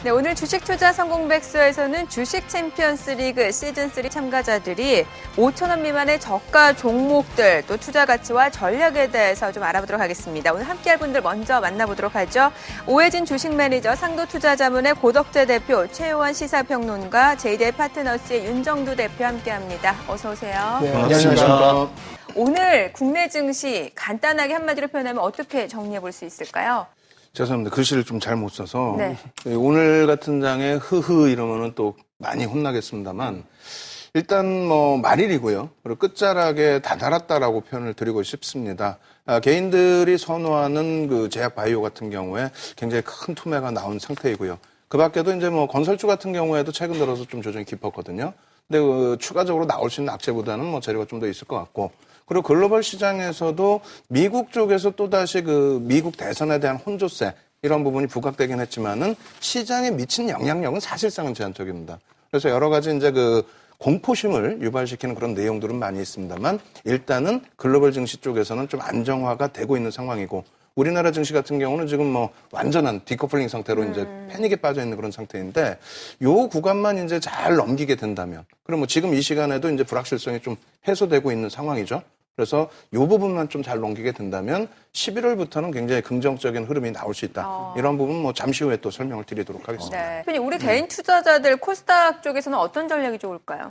네, 오늘 주식 투자 성공 백서에서는 주식 챔피언스 리그 시즌3 참가자들이 5천 원 미만의 저가 종목들, 또 투자 가치와 전략에 대해서 좀 알아보도록 하겠습니다. 오늘 함께할 분들 먼저 만나보도록 하죠. 오해진 주식 매니저, 상도투자자문의 고덕재 대표, 최요원 시사평론가, 제이데이 파트너스의 윤정두 대표 함께합니다. 어서 오세요. 네, 안녕하십니까. 오늘 국내 증시 간단하게 한마디로 표현하면 어떻게 정리해 볼 수 있을까요? 죄송합니다. 글씨를 좀 잘 못 써서. 네. 오늘 같은 장에 흐흐 이러면은 또 많이 혼나겠습니다만, 일단 뭐 말일이고요. 그리고 끝자락에 다 달았다라고 표현을 드리고 싶습니다. 개인들이 선호하는 그 제약 바이오 같은 경우에 굉장히 큰 투매가 나온 상태이고요. 그 밖에도 이제 뭐 건설주 같은 경우에도 최근 들어서 좀 조정이 깊었거든요. 근데 그 추가적으로 나올 수 있는 악재보다는 뭐 재료가 좀 더 있을 것 같고, 그리고 글로벌 시장에서도 미국 쪽에서 또다시 그 미국 대선에 대한 혼조세 이런 부분이 부각되긴 했지만은 시장에 미친 영향력은 사실상은 제한적입니다. 그래서 여러 가지 이제 그 공포심을 유발시키는 그런 내용들은 많이 있습니다만 일단은 글로벌 증시 쪽에서는 좀 안정화가 되고 있는 상황이고 우리나라 증시 같은 경우는 지금 뭐 완전한 디커플링 상태로 이제 패닉에 빠져 있는 그런 상태인데 요 구간만 이제 잘 넘기게 된다면 그럼 뭐 지금 이 시간에도 이제 불확실성이 좀 해소되고 있는 상황이죠. 그래서 이 부분만 좀 잘 넘기게 된다면 11월부터는 굉장히 긍정적인 흐름이 나올 수 있다. 이런 부분 뭐 잠시 후에 또 설명을 드리도록 하겠습니다. 네. 우리 개인 투자자들 코스닥 쪽에서는 어떤 전략이 좋을까요?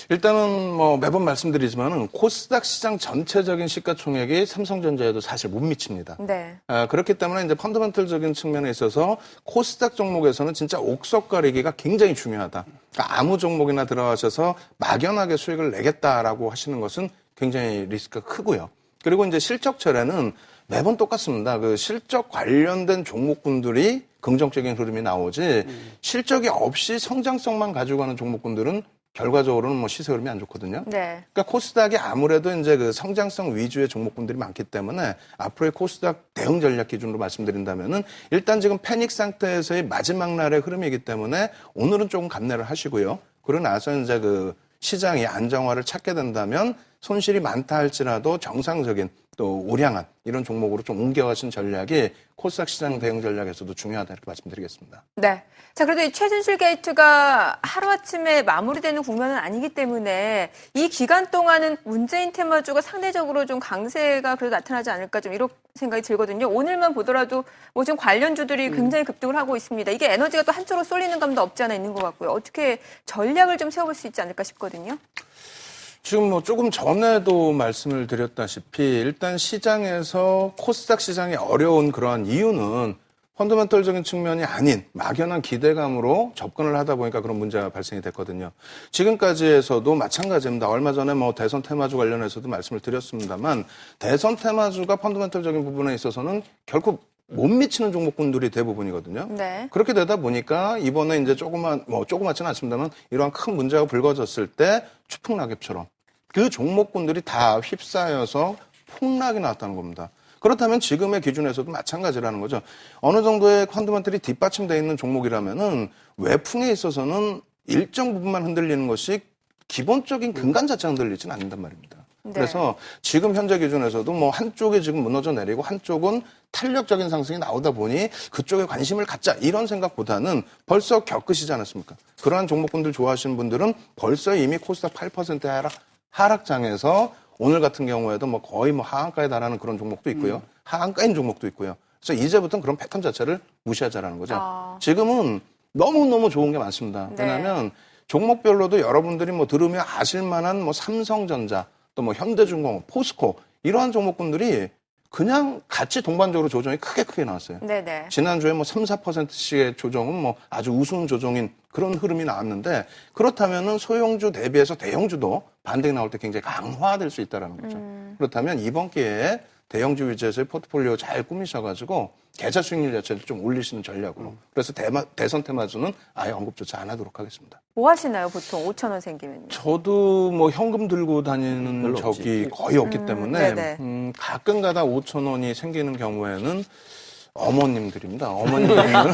일단은 뭐 매번 말씀드리지만은 코스닥 시장 전체적인 시가총액이 삼성전자에도 사실 못 미칩니다. 네. 그렇기 때문에 이제 펀더멘털적인 측면에 있어서 코스닥 종목에서는 진짜 옥석 가리기가 굉장히 중요하다. 그러니까 아무 종목이나 들어가셔서 막연하게 수익을 내겠다라고 하시는 것은 굉장히 리스크가 크고요. 그리고 이제 실적철에는 매번 똑같습니다. 그 실적 관련된 종목군들이 긍정적인 흐름이 나오지 실적이 없이 성장성만 가지고 가는 종목군들은 결과적으로는 뭐 시세 흐름이 안 좋거든요. 네. 그러니까 코스닥이 아무래도 이제 그 성장성 위주의 종목군들이 많기 때문에 앞으로의 코스닥 대응 전략 기준으로 말씀드린다면은 일단 지금 패닉 상태에서의 마지막 날의 흐름이기 때문에 오늘은 조금 감내를 하시고요. 그러고 나서 이제 그 시장이 안정화를 찾게 된다면 손실이 많다 할지라도 정상적인 또 우량한 이런 종목으로 좀 옮겨가신 전략이 코스닥 시장 대응 전략에서도 중요하다 이렇게 말씀드리겠습니다. 네. 자, 그래도 이 최순실 게이트가 하루아침에 마무리되는 국면은 아니기 때문에 이 기간 동안은 문재인 테마주가 상대적으로 좀 강세가 그래도 나타나지 않을까 좀 이런 생각이 들거든요. 오늘만 보더라도 뭐 좀 관련주들이 굉장히 급등을 하고 있습니다. 이게 에너지가 또 한쪽으로 쏠리는 감도 없지 않아 있는 것 같고요. 어떻게 전략을 좀 세워볼 수 있지 않을까 싶거든요. 지금 뭐 조금 전에도 말씀을 드렸다시피 일단 시장에서 코스닥 시장이 어려운 그러한 이유는 펀더멘털적인 측면이 아닌 막연한 기대감으로 접근을 하다 보니까 그런 문제가 발생이 됐거든요. 지금까지에서도 마찬가지입니다. 얼마 전에 뭐 대선 테마주 관련해서도 말씀을 드렸습니다만 대선 테마주가 펀더멘털적인 부분에 있어서는 결코 못 미치는 종목군들이 대부분이거든요. 네. 그렇게 되다 보니까 이번에 이제 조그맣지는 않습니다만 이러한 큰 문제가 불거졌을 때 추풍낙엽처럼 그 종목군들이 다 휩싸여서 폭락이 나왔다는 겁니다. 그렇다면 지금의 기준에서도 마찬가지라는 거죠. 어느 정도의 펀더멘털이 뒷받침되어 있는 종목이라면은 외풍에 있어서는 일정 부분만 흔들리는 것이 기본적인 근간 자체가 흔들리지는 않는단 말입니다. 네. 그래서 지금 현재 기준에서도 뭐 한쪽이 지금 무너져 내리고 한쪽은 탄력적인 상승이 나오다 보니 그쪽에 관심을 갖자 이런 생각보다는 벌써 겪으시지 않았습니까? 그러한 종목군들 좋아하시는 분들은 벌써 이미 코스닥 8% 하락장에서 오늘 같은 경우에도 뭐 거의 뭐 하한가에 달하는 그런 종목도 있고요. 하한가인 종목도 있고요. 그래서 이제부터는 그런 패턴 자체를 무시하자라는 거죠. 지금은 너무너무 좋은 게 많습니다. 네. 왜냐하면 종목별로도 여러분들이 뭐 들으면 아실만한 뭐 삼성전자 또 뭐 현대중공업, 포스코 이러한 종목군들이 그냥 같이 동반적으로 조정이 크게 나왔어요. 네네. 지난주에 뭐 3, 4%씩의 조정은 뭐 아주 우스운 조정인 그런 흐름이 나왔는데 그렇다면은 소형주 대비해서 대형주도 반등이 나올 때 굉장히 강화될 수 있다는 거죠. 그렇다면 이번 기회에 대형주 위주에서의 포트폴리오 잘 꾸미셔가지고 계좌 수익률 자체를 좀 올리시는 전략으로. 그래서 대선 테마주는 아예 언급조차 안 하도록 하겠습니다. 뭐 하시나요, 보통 5천 원 생기면요? 저도 뭐 현금 들고 다니는 적이 거의 없기 때문에 가끔 가다 5천 원이 생기는 경우에는 어머님들입니다. 어머님들은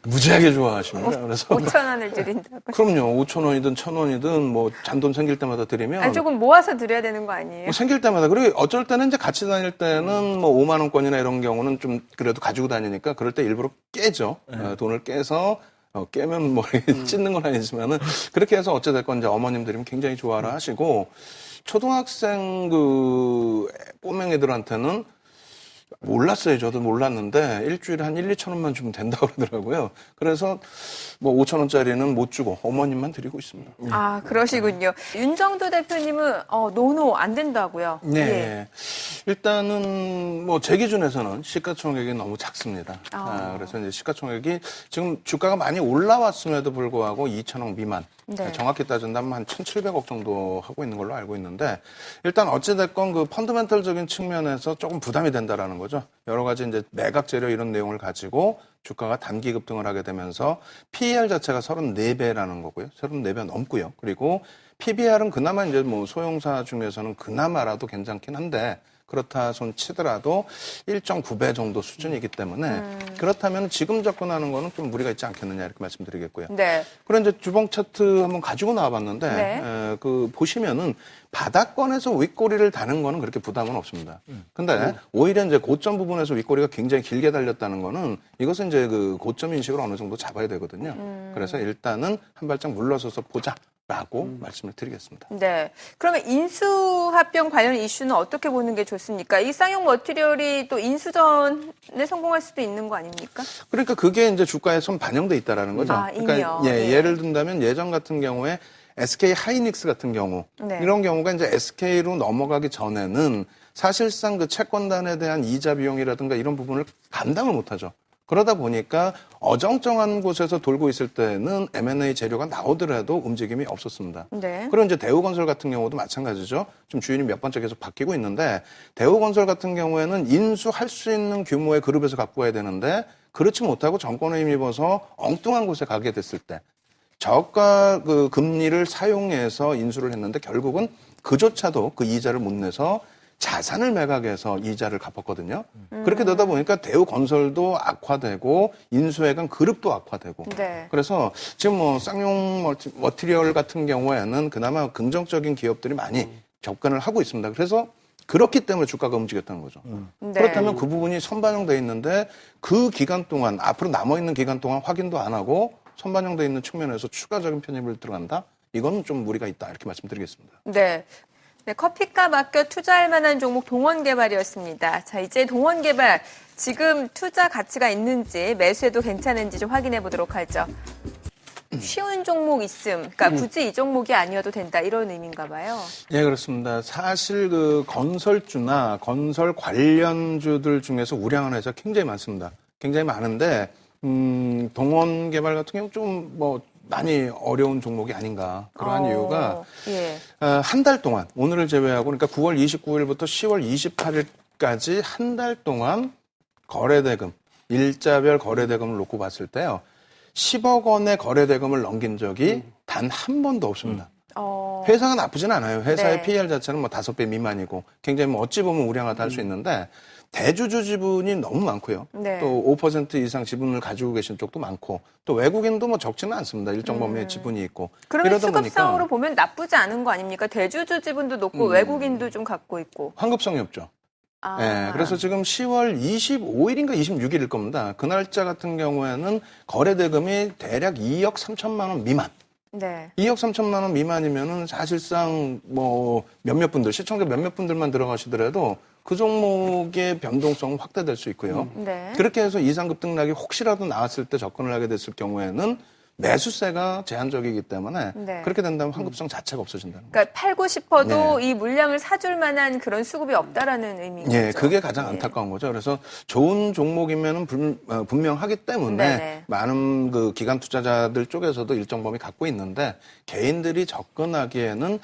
무지하게 좋아하십니다. 그래서 5천 원을 드린다고. 그럼요. 5,000원이든 1,000원이든 뭐 잔돈 생길 때마다 드리면 아니, 조금 모아서 드려야 되는 거 아니에요? 뭐 생길 때마다 그리고 어쩔 때는 이제 같이 다닐 때는 뭐 5만 원권이나 이런 경우는 좀 그래도 가지고 다니니까 그럴 때 일부러 깨죠. 돈을 깨서 깨면 뭐 찢는 건 아니지만은 그렇게 해서 어찌됐건 이제 어머님들이 굉장히 좋아라 하시고 초등학생 그 꼬맹이들한테는 몰랐어요. 저도 몰랐는데 일주일에 한 1, 2천 원만 주면 된다고 그러더라고요. 그래서 뭐 5천 원짜리는 못 주고 어머님만 드리고 있습니다. 아, 그러시군요. 윤정도 대표님은 노노 안 된다고요. 네. 예. 일단은 뭐 제 기준에서는 시가총액이 너무 작습니다. 그래서 이제 시가총액이 지금 주가가 많이 올라왔음에도 불구하고 2천억 미만. 네. 정확히 따진다면 한 1,700억 정도 하고 있는 걸로 알고 있는데 일단 어찌됐건 그 펀더멘털적인 측면에서 조금 부담이 된다라는 거죠. 여러 가지 이제 매각 재료 이런 내용을 가지고 주가가 단기 급등을 하게 되면서 PER 자체가 34배라는 거고요. 34배 넘고요. 그리고 PBR은 그나마 이제 뭐 소형사 중에서는 그나마라도 괜찮긴 한데 그렇다 손 치더라도 1.9배 정도 수준이기 때문에 그렇다면 지금 접근하는 거는 좀 무리가 있지 않겠느냐 이렇게 말씀드리겠고요. 네. 그런 이제 주봉 차트 한번 가지고 나와봤는데 네. 그 보시면은 바닥권에서 윗꼬리를 다는 거는 그렇게 부담은 없습니다. 근데 오히려 이제 고점 부분에서 윗꼬리가 굉장히 길게 달렸다는 거는 이것은 이제 그 고점 인식을 어느 정도 잡아야 되거든요. 그래서 일단은 한 발짝 물러서서 보자. 라고 말씀을 드리겠습니다. 네. 그러면 인수합병 관련 이슈는 어떻게 보는 게 좋습니까? 이 쌍용 머티리얼이 또 인수전에 성공할 수도 있는 거 아닙니까? 그러니까 그게 이제 주가에 좀 반영돼 있다라는 거죠. 아, 그러니까 이미요. 예. 예를 든다면 예전 같은 경우에 SK 하이닉스 같은 경우 네. 이런 경우가 이제 SK로 넘어가기 전에는 사실상 그 채권단에 대한 이자 비용이라든가 이런 부분을 감당을 못하죠. 그러다 보니까 어정쩡한 곳에서 돌고 있을 때는 M&A 재료가 나오더라도 움직임이 없었습니다. 네. 그리고 이제 대우건설 같은 경우도 마찬가지죠. 좀 주인이 몇 번째 계속 바뀌고 있는데 대우건설 같은 경우에는 인수할 수 있는 규모의 그룹에서 갖고 가야 되는데 그렇지 못하고 정권에 힘입어서 엉뚱한 곳에 가게 됐을 때 저가 그 금리를 사용해서 인수를 했는데 결국은 그조차도 그 이자를 못 내서 자산을 매각해서 이자를 갚았거든요. 그렇게 되다 보니까 대우건설도 악화되고 인수해간 그룹도 악화되고. 네. 그래서 지금 뭐 쌍용 머티리얼 같은 경우에는 그나마 긍정적인 기업들이 많이 접근을 하고 있습니다. 그래서 그렇기 때문에 주가가 움직였다는 거죠. 네. 그렇다면 그 부분이 선반영돼 있는데 그 기간 동안 앞으로 남아있는 기간 동안 확인도 안 하고 선반영돼 있는 측면에서 추가적인 편입을 들어간다? 이건 좀 무리가 있다 이렇게 말씀드리겠습니다. 네. 네, 커피값 아껴 투자할 만한 종목 동원개발이었습니다. 자, 이제 동원개발 지금 투자 가치가 있는지 매수해도 괜찮은지 좀 확인해 보도록 하죠. 쉬운 종목 있음, 그러니까 굳이 이 종목이 아니어도 된다 이런 의미인가 봐요. 예, 그렇습니다. 사실 그 건설주나 건설 관련주들 중에서 우량한 회사 굉장히 많습니다. 굉장히 많은데 동원개발 같은 경우 좀 뭐 많이 어려운 종목이 아닌가. 그러한 이유가 예. 한 달 동안 오늘을 제외하고 그러니까 9월 29일부터 10월 28일까지 한 달 동안 거래대금, 일자별 거래대금을 놓고 봤을 때요. 10억 원의 거래대금을 넘긴 적이 단 한 번도 없습니다. 회사가 나쁘진 않아요. 회사의 네. PER 자체는 뭐 5배 미만이고 굉장히 뭐 어찌 보면 우량하다 할 수 있는데 대주주 지분이 너무 많고요. 네. 또 5% 이상 지분을 가지고 계신 쪽도 많고 또 외국인도 뭐 적지는 않습니다. 일정 범위의 지분이 있고. 그러면 이러다 수급상으로 보니까 보면 나쁘지 않은 거 아닙니까? 대주주 지분도 높고 외국인도 좀 갖고 있고. 환급성이 없죠. 아. 네, 그래서 지금 10월 25일인가 26일일 겁니다. 그 날짜 같은 경우에는 거래대금이 대략 2억 3천만 원 미만. 네. 2억 3천만 원 미만이면은 사실상 뭐 몇몇 분들, 시청자 몇몇 분들만 들어가시더라도 그 종목의 변동성은 확대될 수 있고요. 네. 그렇게 해서 이상급등락이 혹시라도 나왔을 때 접근을 하게 됐을 경우에는 매수세가 제한적이기 때문에 네. 그렇게 된다면 환급성 자체가 없어진다는 거죠. 그러니까 팔고 싶어도 네. 이 물량을 사줄 만한 그런 수급이 없다라는 의미인 거죠. 예, 그게 가장 안타까운 거죠. 그래서 좋은 종목이면은 분명하기 때문에 네네. 많은 그 기관 투자자들 쪽에서도 일정 범위 갖고 있는데 개인들이 접근하기에는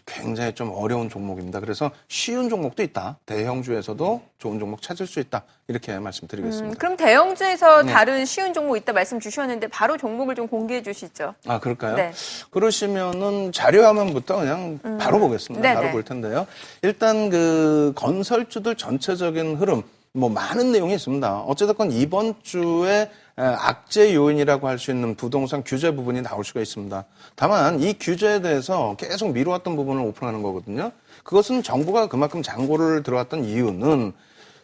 굉장히 좀 어려운 종목입니다. 그래서 쉬운 종목도 있다. 대형주에서도 좋은 종목 찾을 수 있다. 이렇게 말씀드리겠습니다. 그럼 대형주에서 네. 다른 쉬운 종목 있다 말씀 주셨는데 바로 종목을 좀 공개해 주시죠. 아, 그럴까요? 네. 그러시면은 자료화면부터 그냥 바로 보겠습니다. 네네. 바로 볼 텐데요. 일단 그 건설주들 전체적인 흐름, 뭐 많은 내용이 있습니다. 어찌됐건 이번 주에 악재 요인이라고 할 수 있는 부동산 규제 부분이 나올 수가 있습니다. 다만 이 규제에 대해서 계속 미뤄왔던 부분을 오픈하는 거거든요. 그것은 정부가 그만큼 장고를 들어왔던 이유는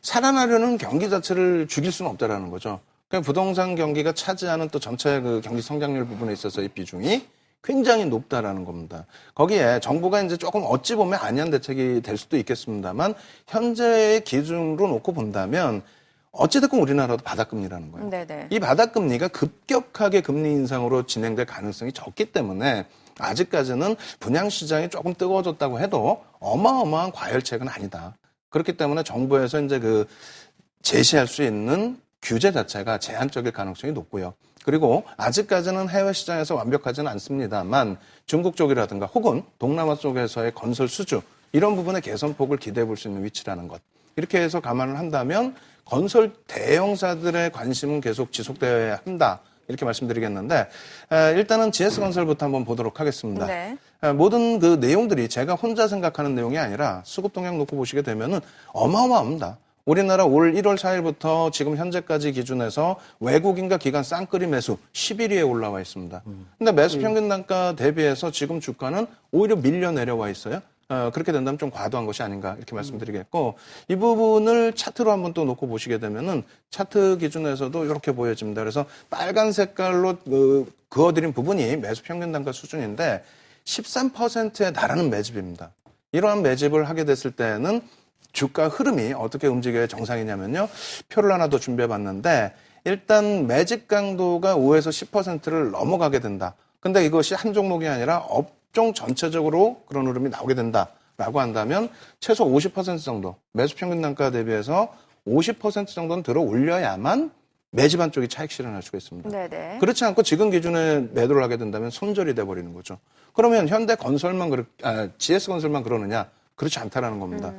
살아나려는 경기 자체를 죽일 수는 없다라는 거죠. 그러니까 부동산 경기가 차지하는 또 전체 그 경기 성장률 부분에 있어서 이 비중이 굉장히 높다라는 겁니다. 거기에 정부가 이제 조금 어찌 보면 안이한 대책이 될 수도 있겠습니다만 현재의 기준으로 놓고 본다면 어찌됐건 우리나라도 바닥금리라는 거예요. 네네. 이 바닥금리가 급격하게 금리 인상으로 진행될 가능성이 적기 때문에 아직까지는 분양시장이 조금 뜨거워졌다고 해도 어마어마한 과열책은 아니다. 그렇기 때문에 정부에서 이제 그 제시할 수 있는 규제 자체가 제한적일 가능성이 높고요. 그리고 아직까지는 해외 시장에서 완벽하지는 않습니다만 중국 쪽이라든가 혹은 동남아 쪽에서의 건설 수주 이런 부분의 개선폭을 기대해 볼 수 있는 위치라는 것. 이렇게 해서 감안을 한다면 건설 대형사들의 관심은 계속 지속되어야 한다. 이렇게 말씀드리겠는데 일단은 GS건설부터 한번 보도록 하겠습니다. 네. 모든 그 내용들이 제가 혼자 생각하는 내용이 아니라 수급 동향 놓고 보시게 되면은 어마어마합니다. 우리나라 올 1월 4일부터 지금 현재까지 기준해서 외국인과 기관 쌍끌이 매수 11위에 올라와 있습니다. 근데 매수 평균 단가 대비해서 지금 주가는 오히려 밀려 내려와 있어요. 그렇게 된다면 좀 과도한 것이 아닌가 이렇게 말씀드리겠고 이 부분을 차트로 한번 또 놓고 보시게 되면은 차트 기준에서도 이렇게 보여집니다. 그래서 빨간 색깔로 그어드린 부분이 매수 평균 단가 수준인데 13%에 달하는 매집입니다. 이러한 매집을 하게 됐을 때는 주가 흐름이 어떻게 움직여야 정상이냐면요. 표를 하나 더 준비해 봤는데 일단 매집 강도가 5에서 10%를 넘어가게 된다. 근데 이것이 한 종목이 아니라 업종 전체적으로 그런 흐름이 나오게 된다라고 한다면 최소 50% 정도 매수 평균 단가 대비해서 50% 정도는 들어 올려야만 매집한 쪽이 차익 실현할 수가 있습니다. 네네. 그렇지 않고 지금 기준에 매도를 하게 된다면 손절이 돼버리는 거죠. 그러면 현대건설만 GS건설만 그러느냐? 그렇지 않다라는 겁니다.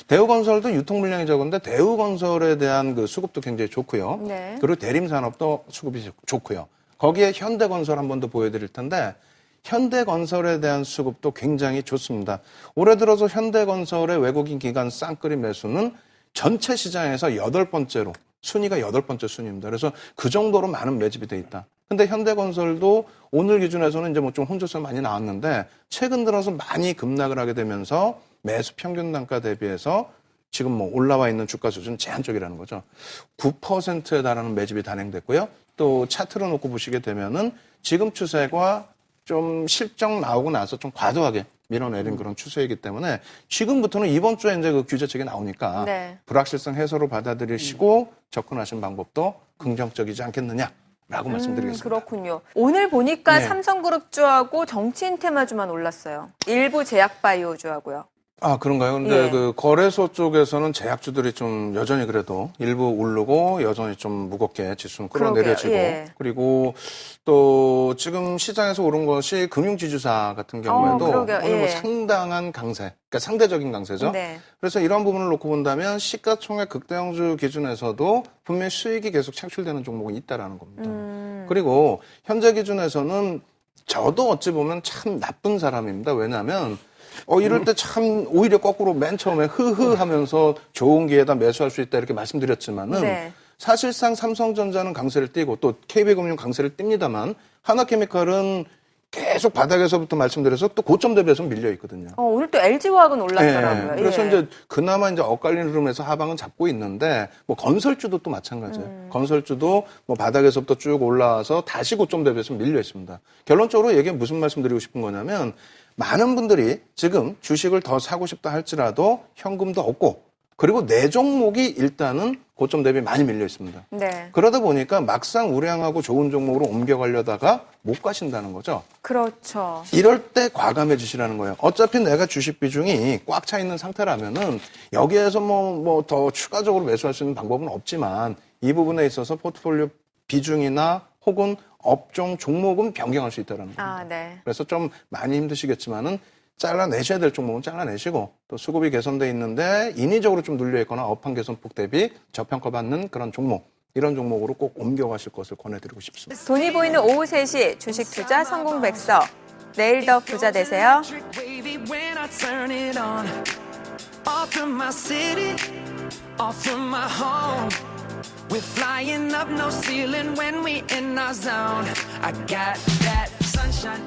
대우건설도 유통 물량이 적은데 대우건설에 대한 그 수급도 굉장히 좋고요. 네. 그리고 대림산업도 수급이 좋고요. 거기에 현대건설 한 번 더 보여드릴 텐데 현대건설에 대한 수급도 굉장히 좋습니다. 올해 들어서 현대건설의 외국인 기관 쌍끌이 매수는 전체 시장에서 8번째로 순위가 8번째 순위입니다. 그래서 그 정도로 많은 매집이 돼 있다. 근데 현대건설도 오늘 기준에서는 이제 뭐 좀 혼조세 많이 나왔는데 최근 들어서 많이 급락을 하게 되면서 매수 평균 단가 대비해서 지금 뭐 올라와 있는 주가 수준 제한적이라는 거죠. 9%에 달하는 매집이 단행됐고요. 또 차트로 놓고 보시게 되면은 지금 추세가 좀 실적 나오고 나서 좀 과도하게 밀어내린 그런 추세이기 때문에 지금부터는 이번 주에 이제 그 규제책이 나오니까 네. 불확실성 해소로 받아들이시고 접근하신 방법도 긍정적이지 않겠느냐라고 말씀드리겠습니다. 그렇군요. 오늘 보니까 네. 삼성그룹주하고 정치인 테마주만 올랐어요. 일부 제약바이오주하고요. 아, 그런가요? 근데 예. 그 거래소 쪽에서는 제약주들이 좀 여전히 그래도 일부 오르고 여전히 좀 무겁게 지수는 끌어내려지고 예. 그리고 또 지금 시장에서 오른 것이 금융지주사 같은 경우에도 그러게요. 오늘 뭐 예. 상당한 강세, 그러니까 상대적인 강세죠. 네. 그래서 이런 부분을 놓고 본다면 시가총액 극대형주 기준에서도 분명히 수익이 계속 창출되는 종목이 있다라는 겁니다. 그리고 현재 기준에서는 저도 어찌 보면 참 나쁜 사람입니다. 왜냐하면 이럴 때 참 오히려 거꾸로 맨 처음에 흐흐 하면서 좋은 기회다 매수할 수 있다 이렇게 말씀드렸지만은 네. 사실상 삼성전자는 강세를 띠고 또 KB금융 강세를 띱니다만 하나케미칼은 계속 바닥에서부터 말씀드려서 또 고점 대비해서 밀려 있거든요. 오늘 또 LG화학은 올랐더라고요. 그래서 예. 이제 그나마 이제 엇갈리는 흐름에서 하방은 잡고 있는데 뭐 건설주도 또 마찬가지예요. 건설주도 뭐 바닥에서부터 쭉 올라와서 다시 고점 대비해서 밀려 있습니다. 결론적으로 이게 무슨 말씀드리고 싶은 거냐면 많은 분들이 지금 주식을 더 사고 싶다 할지라도 현금도 없고 그리고 내 종목이 일단은 고점 대비 많이 밀려 있습니다. 네. 그러다 보니까 막상 우량하고 좋은 종목으로 옮겨가려다가 못 가신다는 거죠. 그렇죠. 이럴 때 과감해지시라는 거예요. 어차피 내가 주식 비중이 꽉 차 있는 상태라면은 여기에서 뭐 더 추가적으로 매수할 수 있는 방법은 없지만 이 부분에 있어서 포트폴리오 비중이나 혹은 업종 종목은 변경할 수 있다는 겁니다. 네. 그래서 좀 많이 힘드시겠지만은 잘라내셔야 될 종목은 잘라내시고 또 수급이 개선돼 있는데 인위적으로 좀 눌려 있거나 업황 개선폭 대비 저평가받는 그런 종목 이런 종목으로 꼭 옮겨가실 것을 권해드리고 싶습니다. 돈이 보이는 오후 3시 주식 투자 성공 백서. 내일 더 부자 되세요. Off from my city, off from my home. We're flying up no ceiling when we in our zone. I got that sunshine